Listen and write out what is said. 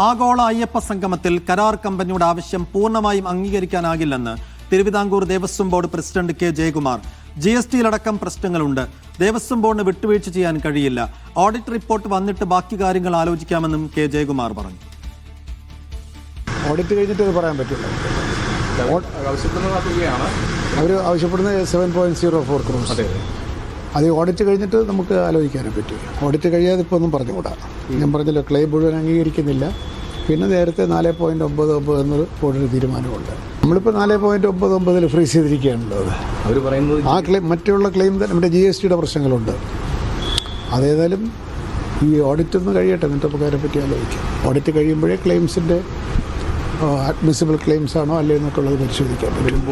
ആഗോള അയ്യപ്പ സംഗമത്തിൽ കരാർ കമ്പനിയുടെ ആവശ്യം പൂർണ്ണമായും അംഗീകരിക്കാനാകില്ലെന്ന് Thiruvithamkoor Devaswom board president K Jayakumar. GSTയിലടക്കം പ്രശ്നങ്ങളുണ്ട്. ദേവസ്വം ബോർഡിന് വിട്ടുവീഴ്ച ചെയ്യാൻ കഴിയില്ല. ഓഡിറ്റ് റിപ്പോർട്ട് വന്നിട്ട് ബാക്കി കാര്യങ്ങൾ ആലോചിക്കാമെന്നും കെ ജയകുമാർ പറഞ്ഞു. ഓഡിറ്റ് കഴിഞ്ഞിട്ട് അത് പറയാൻ പറ്റില്ല. അവർ ആവശ്യപ്പെടുന്നത് 7.04 crores. അത് ഓഡിറ്റ് കഴിഞ്ഞിട്ട് നമുക്ക് ആലോചിക്കാനും പറ്റും. ഓഡിറ്റ് കഴിയാതെ ഇപ്പോൾ ഒന്നും പറഞ്ഞുകൂടാ. ഞാൻ പറഞ്ഞല്ലോ, ക്ലെയിം മുഴുവൻ അംഗീകരിക്കുന്നില്ല. പിന്നെ നേരത്തെ 4.99 എന്നൊരു ബോർഡിന് തീരുമാനമുണ്ട്. നമ്മളിപ്പോൾ 4.99 ഫ്രീസ് ചെയ്തിരിക്കുകയാണുള്ളത്. അവർ പറയുന്നത് ആ ക്ലെയിം, മറ്റുള്ള ക്ലെയിം നമ്മുടെ GSTയുടെ പ്രശ്നങ്ങളുണ്ട്. അതേതായാലും ഈ ഓഡിറ്റ് ഒന്ന് കഴിയട്ടെ, എന്നിട്ട് നമുക്ക് അതിനെപ്പറ്റി ആലോചിക്കാം. ഓഡിറ്റ് കഴിയുമ്പോഴേ ക്ലെയിംസിൻ്റെ അഡ്മിസിബിൾ ക്ലെയിംസ് ആണോ അല്ലേ എന്നൊക്കെ ഉള്ളത് പരിശോധിക്കാൻ പറ്റും.